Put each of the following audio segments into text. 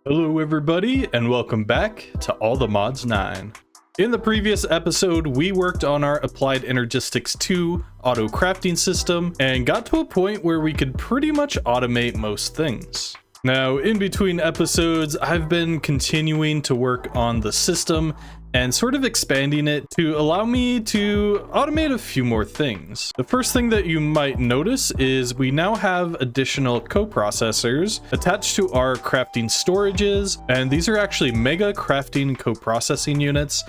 Hello everybody, and welcome back to All the Mods 9. In the previous episode, we worked on our Applied Energistics 2 auto crafting system and got to a point where we could pretty much automate most things. Now, in between episodes, I've been continuing to work on the system and sort of expanding it to allow me to automate a few more things. The first thing that you might notice is we now have additional coprocessors attached to our crafting storages, and these are actually mega crafting coprocessing units.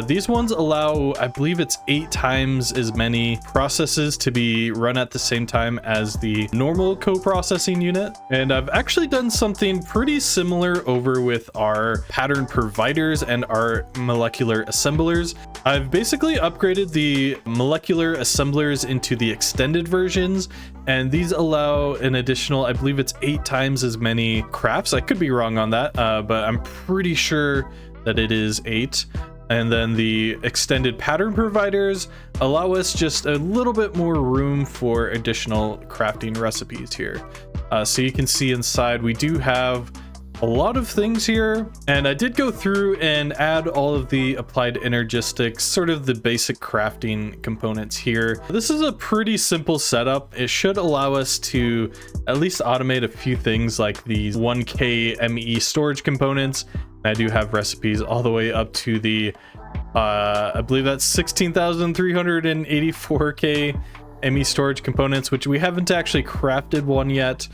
These ones allow, I believe it's 8 times as many processes to be run at the same time as the normal coprocessing unit. And I've actually done something pretty similar over with our pattern providers and our molecular assemblers. I've basically upgraded the molecular assemblers into the extended versions, and these allow an additional, I believe it's 8 times as many crafts. I could be wrong on that, but I'm pretty sure that it is 8. And then the extended pattern providers allow us just a little bit more room for additional crafting recipes here. So you can see inside we do have a lot of things here, and I did go through and add all of the applied energistics, sort of the basic crafting components here. This is a pretty simple setup. It should allow us to at least automate a few things like these 1k ME storage components. I do have recipes all the way up to the I believe that's 16,384k ME storage components, which we haven't actually crafted one yet.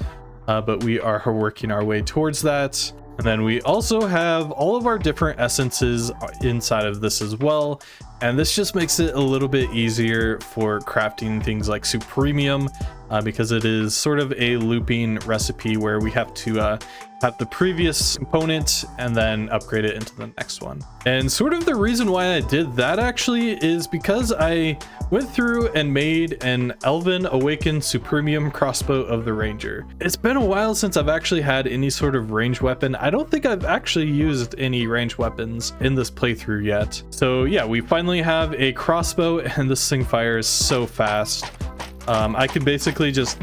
But we are working our way towards that. And then we also have all of our different essences inside of this as well. And this just makes it a little bit easier for crafting things like Supremium, because it is sort of a looping recipe where we have to have the previous component and then upgrade it into the next one. And sort of the reason why I did that actually is because I went through and made an Elven Awakened Supremium crossbow of the Ranger. It's been a while since I've actually had any sort of ranged weapon. I don't think I've actually used any ranged weapons in this playthrough yet. So yeah, we finally have a crossbow, and this thing fires so fast. I can basically just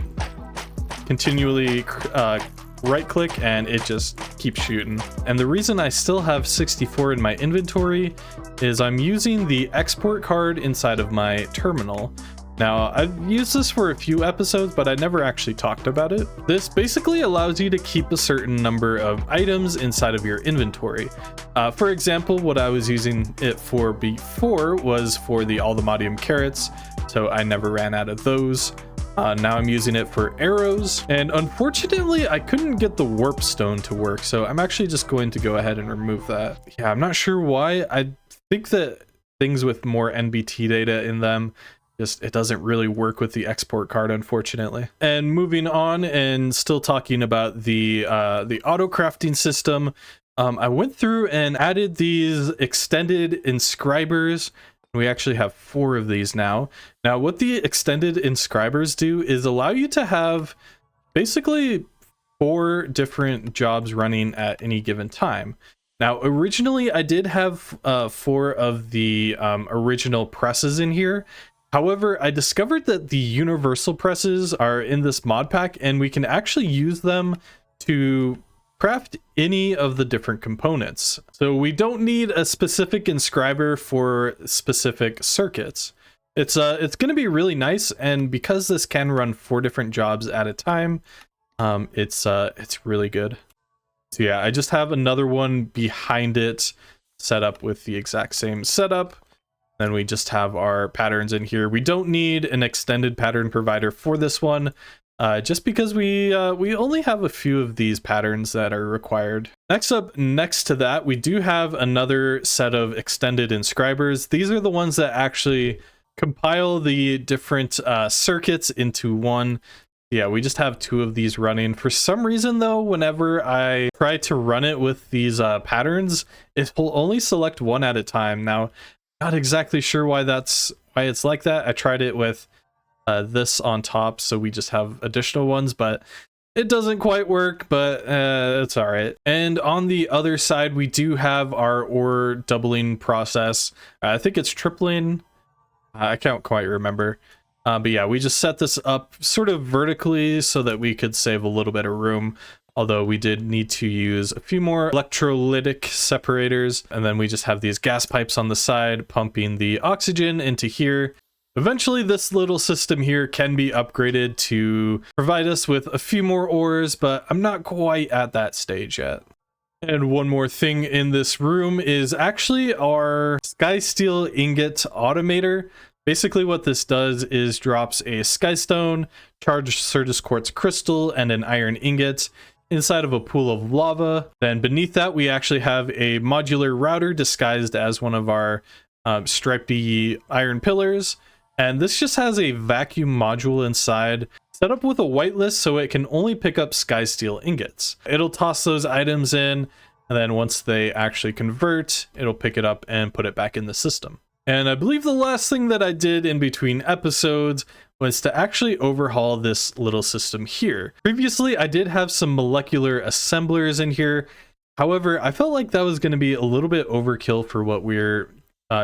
continually right click and it just keeps shooting. And the reason I still have 64 in my inventory is I'm using the export card inside of my terminal. Now, I've used this for a few episodes, but I never actually talked about it. This basically allows you to keep a certain number of items inside of your inventory. For example, what I was using it for before was for the Aldemodium carrots, so I never ran out of those. Now I'm using it for arrows, and unfortunately I couldn't get the warp stone to work, so I'm actually just going to go ahead and remove that. Yeah, I'm not sure why. I think that things with more NBT data in them, it doesn't really work with the export card, unfortunately. And moving on, and still talking about the auto crafting system, I went through and added these extended inscribers. We actually have 4 of these now. Now, what the extended inscribers do is allow you to have basically 4 different jobs running at any given time. Now, originally I did have 4 of the original presses in here. However, I discovered that the universal presses are in this mod pack, and we can actually use them to craft any of the different components. So we don't need a specific inscriber for specific circuits. It's going to be really nice, and because this can run 4 different jobs at a time, it's really good. So yeah, I just have another one behind it set up with the exact same setup. Then we just have our patterns in here. We don't need an extended pattern provider for this one, just because we only have a few of these patterns that are required. Next up, next to that, we do have another set of extended inscribers. These are the ones that actually compile the different circuits into one. Yeah, we just have 2 of these running. For some reason though, whenever I try to run it with these patterns, it will only select one at a time. Now, not exactly sure why it's like that. I tried it with this on top, so we just have additional ones, but it doesn't quite work, but it's all right. And on the other side, we do have our ore doubling process. I think it's tripling. I can't quite remember. But yeah, we just set this up sort of vertically so that we could save a little bit of room although we did need to use a few more electrolytic separators. And then we just have these gas pipes on the side pumping the oxygen into here. Eventually, this little system here can be upgraded to provide us with a few more ores, but I'm not quite at that stage yet. And one more thing in this room is actually our Skysteel ingot automator. Basically what this does is drops a skystone, charged Certus quartz crystal, and an iron ingot inside of a pool of lava. Then beneath that, we actually have a modular router disguised as one of our stripedy iron pillars. And this just has a vacuum module inside, set up with a whitelist so it can only pick up Skysteel ingots. It'll toss those items in, and then once they actually convert, it'll pick it up and put it back in the system. And I believe the last thing that I did in between episodes was to actually overhaul this little system here. Previously, I did have some molecular assemblers in here. However, I felt like that was going to be a little bit overkill for what we're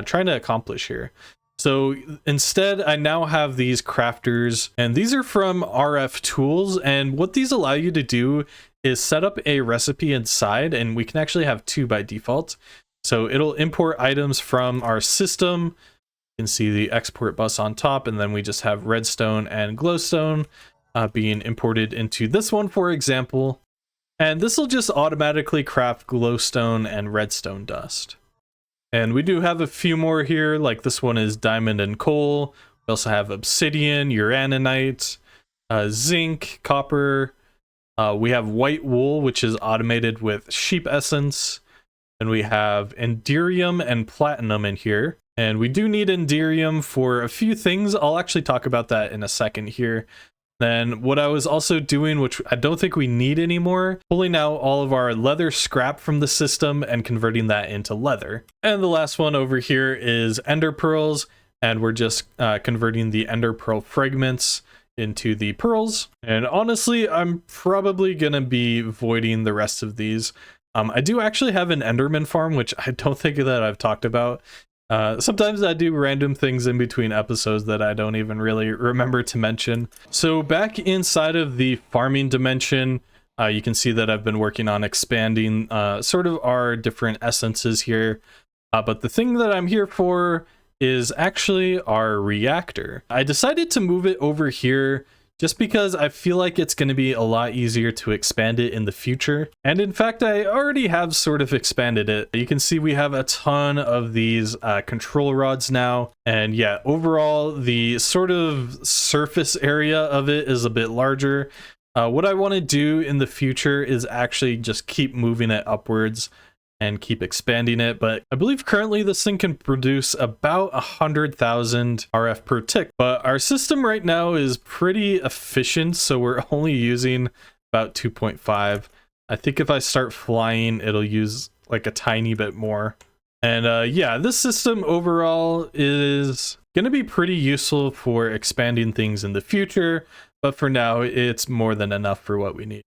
trying to accomplish here. So instead, I now have these crafters, and these are from RF Tools, and what these allow you to do is set up a recipe inside, and we can actually have 2 by default. So it'll import items from our system. You can see the export bus on top, and then we just have redstone and glowstone being imported into this one, for example. And this will just automatically craft glowstone and redstone dust. And we do have a few more here, like this one is diamond and coal. We also have obsidian, uraninite, zinc, copper. We have white wool, which is automated with sheep essence. And we have enderium and platinum in here. And we do need enderium for a few things. I'll actually talk about that in a second here. Then what I was also doing, which I don't think we need anymore, pulling out all of our leather scrap from the system and converting that into leather. And the last one over here is ender pearls, and we're just converting the ender pearl fragments into the pearls. And honestly, I'm probably gonna be voiding the rest of these. I do actually have an enderman farm, which I don't think that I've talked about. Sometimes I do random things in between episodes that I don't even really remember to mention. So back inside of the farming dimension, you can see that I've been working on expanding sort of our different essences here. But the thing that I'm here for is actually our reactor. I decided to move it over here just because I feel like it's going to be a lot easier to expand it in the future. And in fact, I already have sort of expanded it. You can see we have a ton of these control rods now. And yeah, overall, the sort of surface area of it is a bit larger. What I want to do in the future is actually just keep moving it upwards and keep expanding it, but I believe currently this thing can produce about 100,000 RF per tick, but our system right now is pretty efficient, so we're only using about 2.5. I think if I start flying, it'll use like a tiny bit more. And yeah, this system overall is going to be pretty useful for expanding things in the future, but for now, it's more than enough for what we need.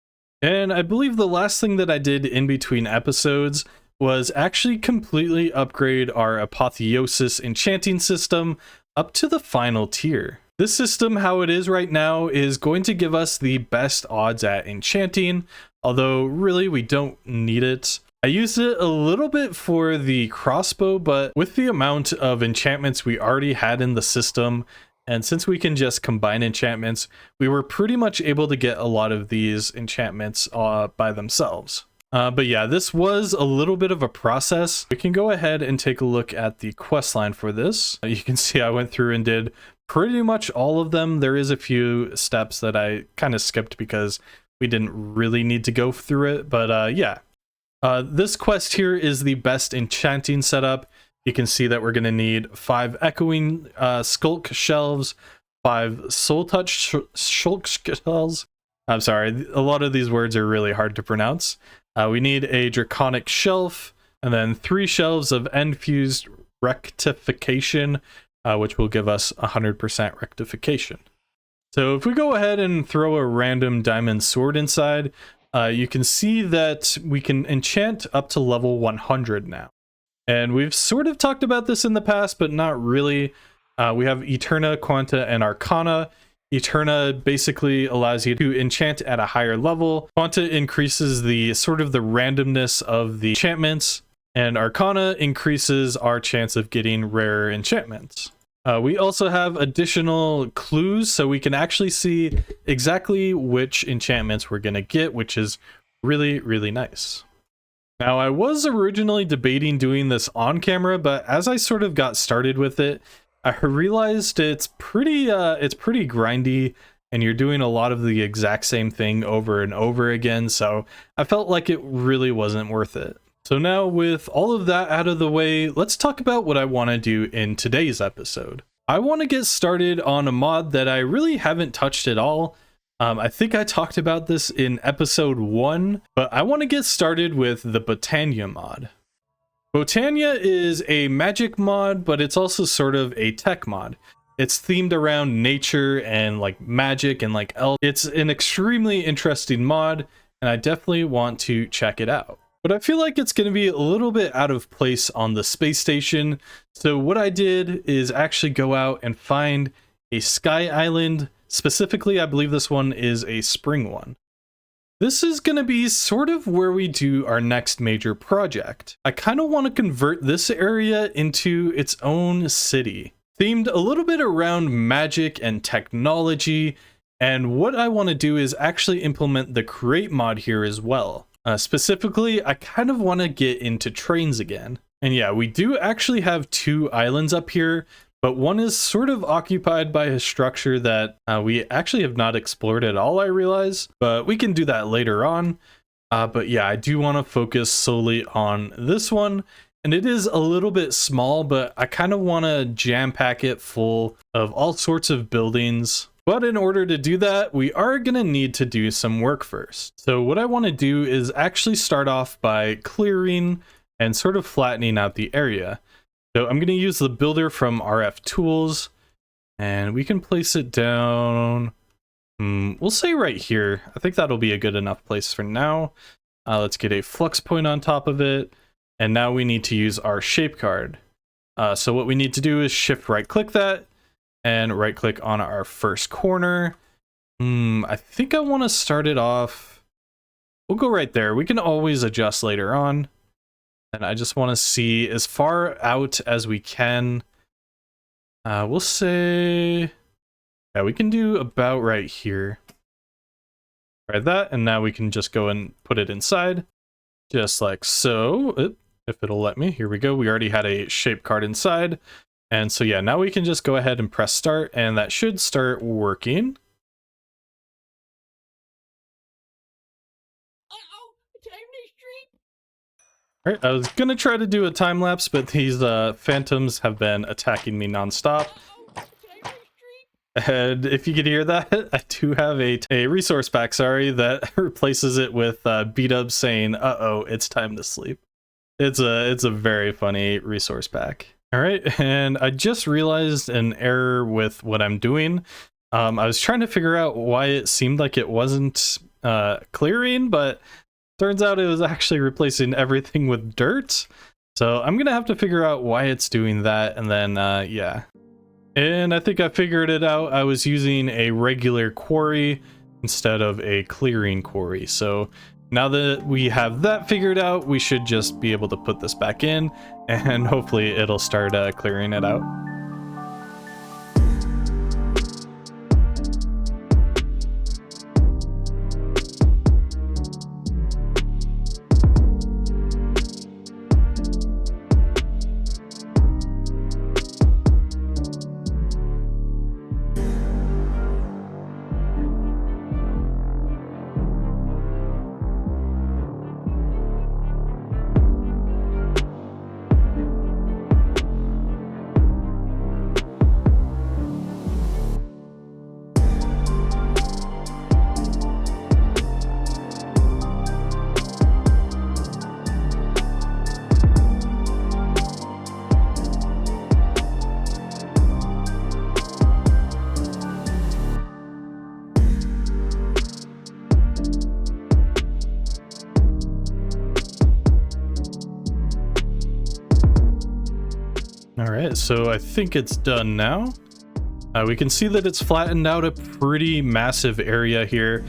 And I believe the last thing that I did in between episodes was actually completely upgrade our Apotheosis enchanting system up to the final tier. This system, how it is right now, is going to give us the best odds at enchanting, although really we don't need it. I used it a little bit for the crossbow, but with the amount of enchantments we already had in the system, and since we can just combine enchantments, we were pretty much able to get a lot of these enchantments by themselves. But yeah, this was a little bit of a process. We can go ahead and take a look at the quest line for this. You can see I went through and did pretty much all of them. There is a few steps that I kind of skipped because we didn't really need to go through it. But yeah, this quest here is the best enchanting setup. You can see that we're going to need 5 echoing skulk shelves, 5 soul touch shulk shells. I'm sorry, a lot of these words are really hard to pronounce. We need a draconic shelf, and then 3 shelves of end-fused rectification, which will give us 100% rectification. So if we go ahead and throw a random diamond sword inside, you can see that we can enchant up to level 100 now. And we've sort of talked about this in the past, but not really. We have Eterna, Quanta, and Arcana. Eterna basically allows you to enchant at a higher level. Quanta increases the sort of the randomness of the enchantments, and Arcana increases our chance of getting rare enchantments. We also have additional clues, so we can actually see exactly which enchantments we're going to get, which is really, really nice. Now, I was originally debating doing this on camera, but as I sort of got started with it, I realized it's pretty grindy, and you're doing a lot of the exact same thing over and over again, so I felt like it really wasn't worth it. So now with all of that out of the way, let's talk about what I want to do in today's episode. I want to get started on a mod that I really haven't touched at all. I think I talked about this in episode 1, but I want to get started with the Botania mod. Botania is a magic mod, but it's also sort of a tech mod. It's themed around nature and like magic and like elf. It's an extremely interesting mod, and I definitely want to check it out. But I feel like it's going to be a little bit out of place on the space station. So what I did is actually go out and find a sky island. Specifically, I believe this one is a spring one. This is going to be sort of where we do our next major project. I kind of want to convert this area into its own city, themed a little bit around magic and technology. And what I want to do is actually implement the create mod here as well. Specifically, I kind of want to get into trains again. And yeah, we do actually have 2 islands up here, but one is sort of occupied by a structure that we actually have not explored at all, I realize, but we can do that later on. But yeah, I do want to focus solely on this one, and it is a little bit small, but I kind of want to jam pack it full of all sorts of buildings. But in order to do that, we are going to need to do some work first. So what I want to do is actually start off by clearing and sort of flattening out the area. So I'm going to use the builder from RF Tools, and we can place it down, we'll say right here. I think that'll be a good enough place for now. Let's get a flux point on top of it, and now we need to use our shape card. So what we need to do is shift right click that, and right click on our first corner. I think I want to start it off. We'll go right there. We can always adjust later on. And I just want to see as far out as we can. We'll say, yeah, we can do about right here. Right, that, and now we can just go and put it inside. Just like so. If it'll let me. Here we go. We already had a shape card inside. And so yeah, now we can just go ahead and press start, and that should start working. All right, I was gonna try to do a time lapse, but these phantoms have been attacking me nonstop. And if you could hear that, I do have a resource pack, sorry, that replaces it with B-Dub saying, "Uh-oh, it's time to sleep." It's a very funny resource pack. All right, and I just realized an error with what I'm doing. I was trying to figure out why it seemed like it wasn't clearing, but turns out it was actually replacing everything with dirt. So I'm gonna have to figure out why it's doing that, and then yeah. And I think I figured it out. I was using a regular quarry instead of a clearing quarry. So now that we have that figured out, we should just be able to put this back in, and hopefully it'll start clearing it out. All right, so I think it's done now. We can see that it's flattened out a pretty massive area here,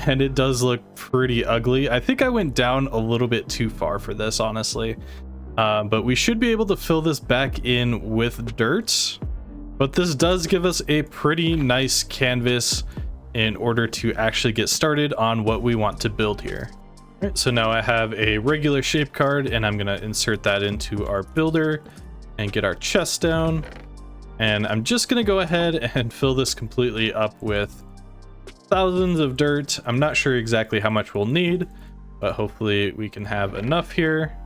and it does look pretty ugly. I think I went down a little bit too far for this, honestly. But we should be able to fill this back in with dirt. But this does give us a pretty nice canvas in order to actually get started on what we want to build here. All right, so now I have a regular shape card, and I'm gonna insert that into our builder and get our chest down. And I'm just gonna go ahead and fill this completely up with thousands of dirt. I'm not sure exactly how much we'll need, but hopefully we can have enough here.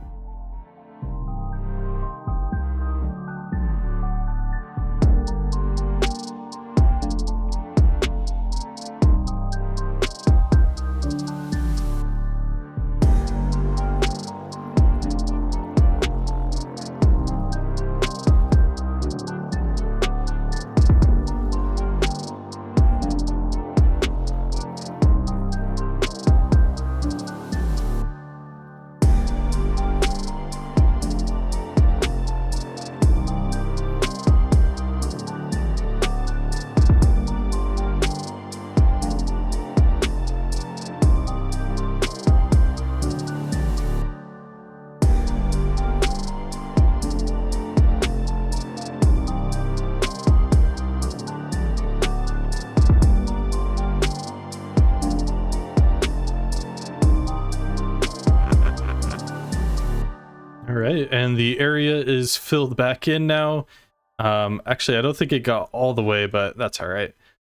All right, and the area is filled back in now. Actually, I don't think it got all the way, but that's all right.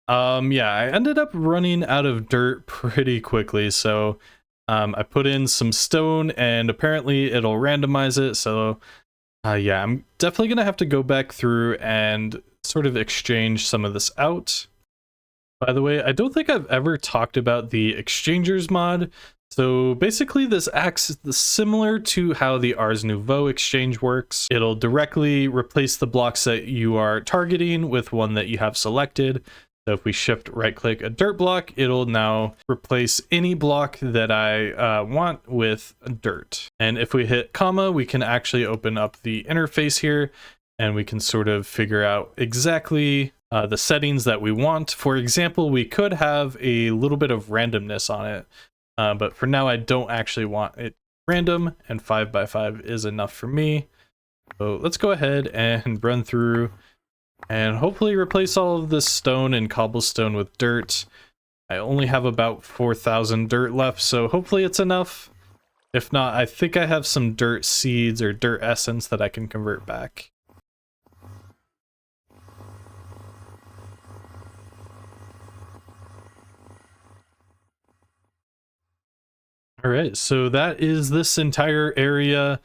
Yeah, I ended up running out of dirt pretty quickly, so I put in some stone, and apparently it'll randomize it. So yeah, I'm definitely gonna have to go back through and sort of exchange some of this out. By the way, I don't think I've ever talked about the exchangers mod. So basically this acts similar to how the Ars Nouveau exchange works. It'll directly replace the blocks that you are targeting with one that you have selected. So if we shift right click a dirt block, it'll now replace any block that I want with dirt. And if we hit comma, we can actually open up the interface here, and we can sort of figure out exactly the settings that we want. For example, we could have a little bit of randomness on it. But for now, I don't actually want it random, and 5x5 is enough for me. So let's go ahead and run through and hopefully replace all of this stone and cobblestone with dirt. I only have about 4,000 dirt left, so hopefully it's enough. If not, I think I have some dirt seeds or dirt essence that I can convert back. All right, so that is this entire area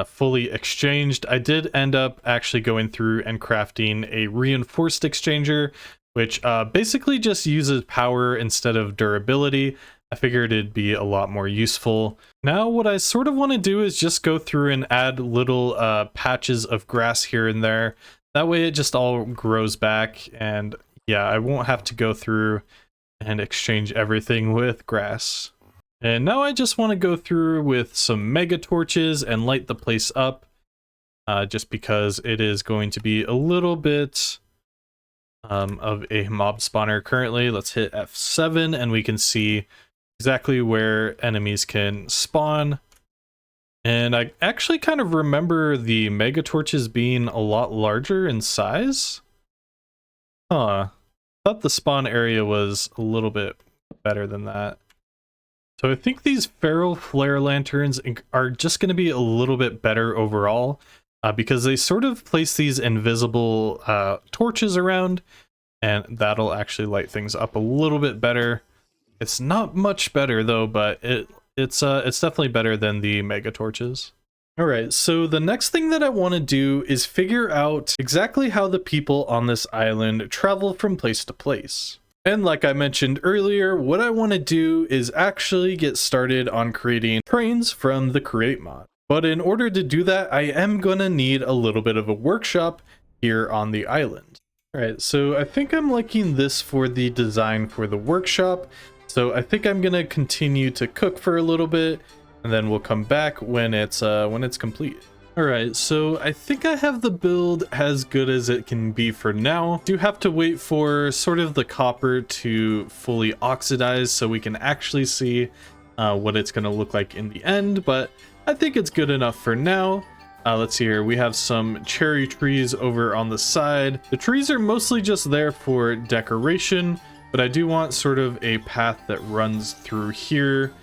fully exchanged. I did end up actually going through and crafting a reinforced exchanger, which basically just uses power instead of durability. I figured it'd be a lot more useful. Now what I sort of want to do is just go through and add little patches of grass here and there. That way it just all grows back, and yeah, I won't have to go through and exchange everything with grass. And now I just want to go through with some mega torches and light the place up, just because it is going to be a little bit of a mob spawner currently. Let's hit F7 and we can see exactly where enemies can spawn. And I actually kind of remember the mega torches being a lot larger in size. Thought the spawn area was a little bit better than that. So I think these feral flare lanterns are just going to be a little bit better overall, because they sort of place these invisible torches around, and that'll actually light things up a little bit better. It's not much better though, but it's definitely better than the mega torches. All right, so the next thing that I want to do is figure out exactly how the people on this island travel from place to place. And like I mentioned earlier, what I want to do is actually get started on creating trains from the create mod. But in order to do that, I am going to need a little bit of a workshop here on the island. All right, so I think I'm liking this for the design for the workshop. So I think I'm going to continue to cook for a little bit, and then we'll come back when it's complete. All right, so I think I have the build as good as it can be for now. Do have to wait for sort of the copper to fully oxidize so we can actually see what it's going to look like in the end, but I think it's good enough for now. Let's see here. We have some cherry trees over on the side. The trees are mostly just there for decoration, but I do want sort of a path that runs through here.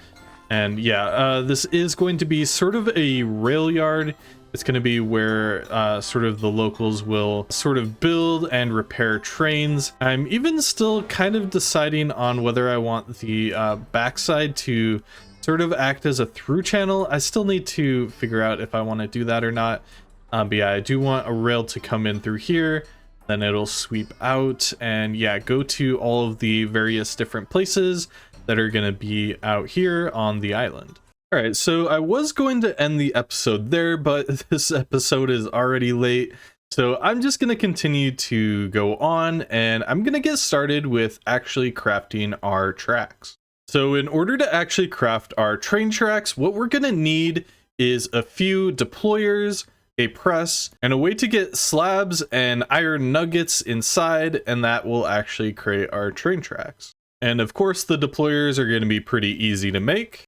And yeah, this is going to be sort of a rail yard. It's going to be where sort of the locals will sort of build and repair trains. I'm even still kind of deciding on whether I want the backside to sort of act as a through channel. I still need to figure out if I want to do that or not. But yeah, I do want a rail to come in through here. Then it'll sweep out and yeah, go to all of the various different places that are going to be out here on the island. All right, so I was going to end the episode there, but this episode is already late. So I'm just going to continue to go on and I'm going to get started with actually crafting our tracks. So in order to actually craft our train tracks, what we're going to need is a few deployers, a press, and a way to get slabs and iron nuggets inside, and that will actually create our train tracks. And of course, the deployers are going to be pretty easy to make.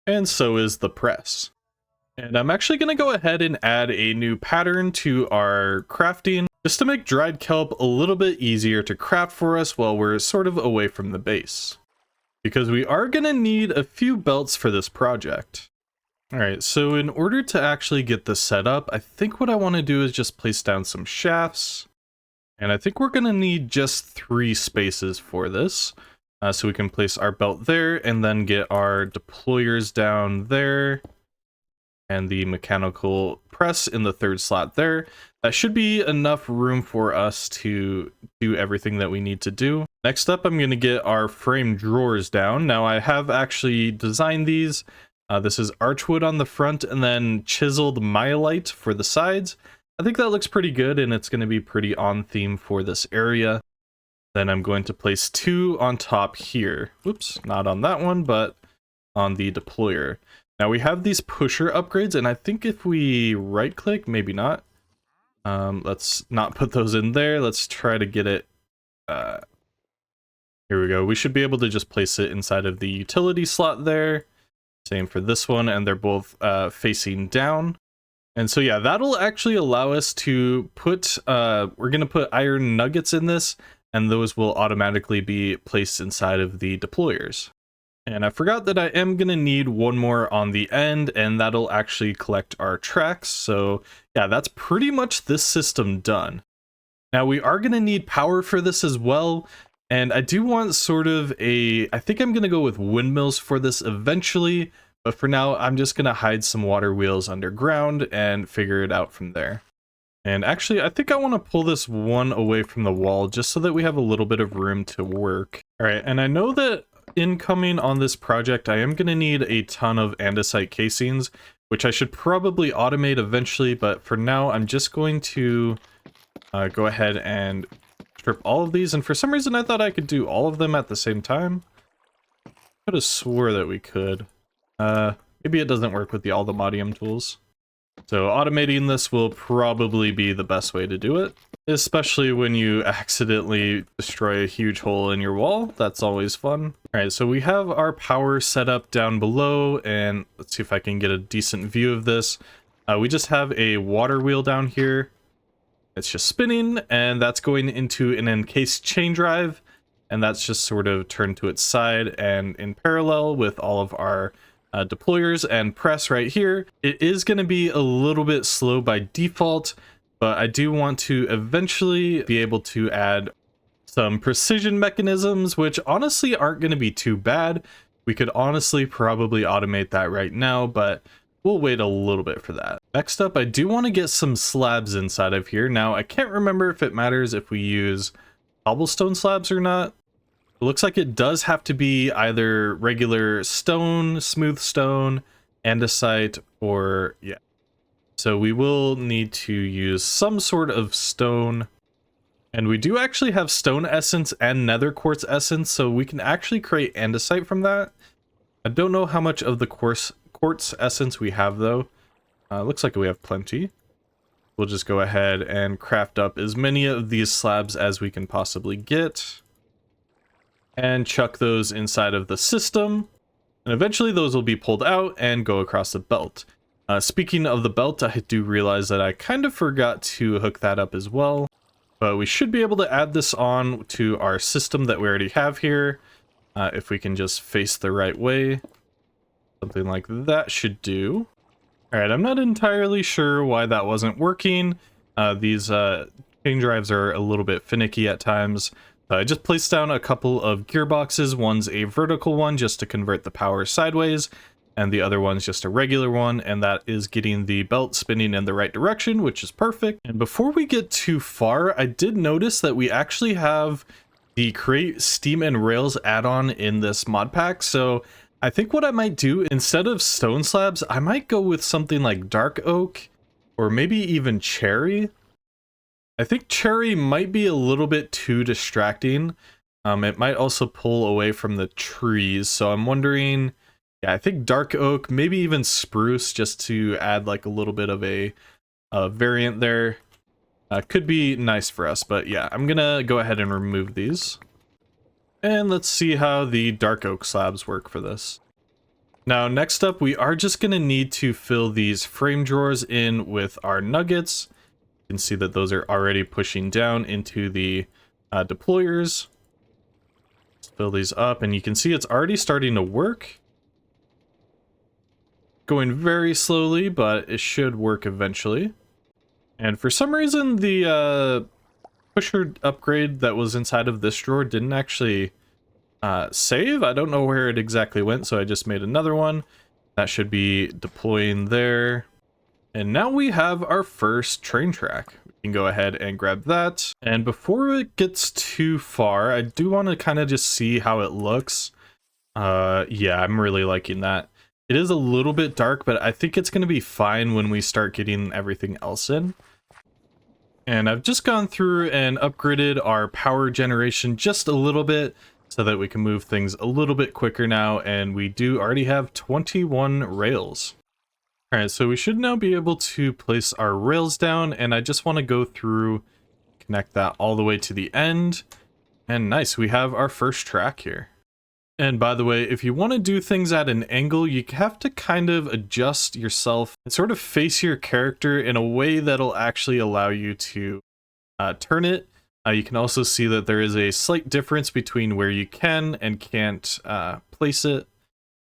And so is the press. And I'm actually going to go ahead and add a new pattern to our crafting just to make dried kelp a little bit easier to craft for us while we're sort of away from the base. Because we are going to need a few belts for this project. Alright, so in order to actually get this set up, I think what I want to do is just place down some shafts. And I think we're going to need just 3 spaces for this. So we can place our belt there and then get our deployers down there and the mechanical press in the 3rd slot there. That should be enough room for us to do everything that we need to do. Next up, I'm going to get our frame drawers down. Now I have actually designed these. This is archwood on the front and then chiseled myelite for the sides. I think that looks pretty good and it's going to be pretty on theme for this area. Then I'm going to place 2 on top here. Oops, not on that one, but on the deployer. Now we have these pusher upgrades, and I think if we right click, maybe not. Let's not put those in there. Let's try to get it. Here we go. We should be able to just place it inside of the utility slot there. Same for this one, and they're both facing down. And so yeah, that'll actually allow us to put, we're going to put iron nuggets in this, and those will automatically be placed inside of the deployers. And I forgot that I am going to need one more on the end, and that'll actually collect our tracks. So yeah, that's pretty much this system done. Now we are going to need power for this as well, and I do want sort of I think I'm going to go with windmills for this eventually, but for now I'm just going to hide some water wheels underground and figure it out from there. And actually, I think I want to pull this one away from the wall just so that we have a little bit of room to work. All right, and I know that incoming on this project, I am going to need a ton of andesite casings, which I should probably automate eventually, but for now, I'm just going to go ahead and strip all of these. And for some reason, I thought I could do all of them at the same time. I could have swore that we could. Maybe it doesn't work with the Aldemodium tools. So automating this will probably be the best way to do it, especially when you accidentally destroy a huge hole in your wall. That's always fun. All right, so we have our power set up down below, and let's see if I can get a decent view of this. We just have a water wheel down here. It's just spinning, and that's going into an encased chain drive, and that's just sort of turned to its side and in parallel with all of our deployers and press right here. It is going to be a little bit slow by default, but I do want to eventually be able to add some precision mechanisms, which honestly aren't going to be too bad. We could honestly probably automate that right now, but we'll wait a little bit for that. Next up, I do want to get some slabs inside of here. Now, I can't remember if it matters if we use cobblestone slabs or not. It looks like it does have to be either regular stone, smooth stone, andesite, or yeah. So we will need to use some sort of stone. And we do actually have stone essence and nether quartz essence, so we can actually create andesite from that. I don't know how much of the quartz essence we have though. Looks like we have plenty. We'll just go ahead and craft up as many of these slabs as we can possibly get. And chuck those inside of the system. And eventually those will be pulled out and go across the belt. Speaking of the belt, I do realize that I kind of forgot to hook that up as well. But we should be able to add this on to our system that we already have here. If we can just face the right way. Something like that should do. Alright, I'm not entirely sure why that wasn't working. These chain drives are a little bit finicky at times. I just placed down a couple of gearboxes. One's a vertical one just to convert the power sideways, and the other one's just a regular one, and that is getting the belt spinning in the right direction, which is perfect. And before we get too far, I did notice that we actually have the Create Steam and Rails add-on in this mod pack, so I think what I might do, instead of stone slabs, I might go with something like dark oak, or maybe even cherry. I think cherry might be a little bit too distracting. It might also pull away from the trees, so I'm wondering, yeah, I think dark oak, maybe even spruce, just to add like a little bit of a variant there. Could be nice for us, but yeah, I'm gonna go ahead and remove these. And let's see how the dark oak slabs work for this. Now, next up, we are just gonna need to fill these frame drawers in with our nuggets. You can see that those are already pushing down into the deployers. Let's fill these up, and you can see it's already starting to work. Going very slowly, but it should work eventually. And for some reason, the pusher upgrade that was inside of this drawer didn't actually save. I don't know where it exactly went, so I just made another one. That should be deploying there. And now we have our first train track. We can go ahead and grab that. And before it gets too far, I do want to kind of just see how it looks. Yeah, I'm really liking that. It is a little bit dark, but I think it's going to be fine when we start getting everything else in. And I've just gone through and upgraded our power generation just a little bit so that we can move things a little bit quicker now. And we do already have 21 rails. All right, so we should now be able to place our rails down, and I just want to go through, connect that all the way to the end. And nice, we have our first track here. And by the way, if you want to do things at an angle, you have to kind of adjust yourself and sort of face your character in a way that'll actually allow you to turn it. You can also see that there is a slight difference between where you can and can't place it.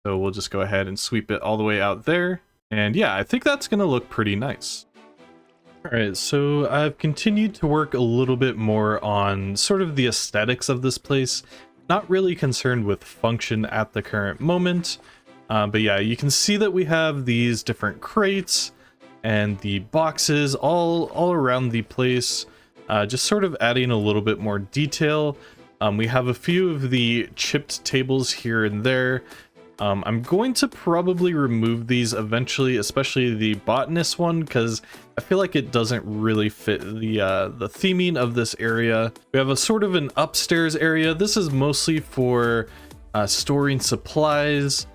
So we'll just go ahead and sweep it all the way out there. And yeah, I think that's going to look pretty nice. All right, so I've continued to work a little bit more on sort of the aesthetics of this place. Not really concerned with function at the current moment. But yeah, you can see that we have these different crates and the boxes all around the place. Just sort of adding a little bit more detail. We have a few of the chipped tables here and there. I'm going to probably remove these eventually, especially the botanist one, because I feel like it doesn't really fit the theming of this area. We have a sort of an upstairs area. This is mostly for storing supplies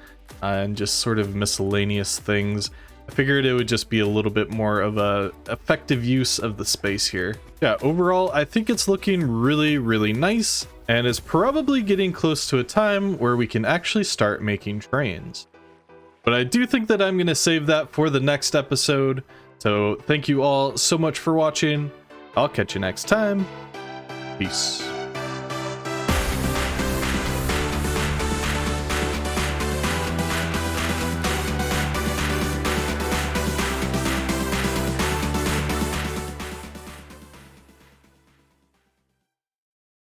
and just sort of miscellaneous things. I figured it would just be a little bit more of a effective use of the space here. Yeah, overall, I think it's looking really, really nice, and it's probably getting close to a time where we can actually start making trains. But I do think that I'm going to save that for the next episode. So thank you all so much for watching. I'll catch you next time. Peace.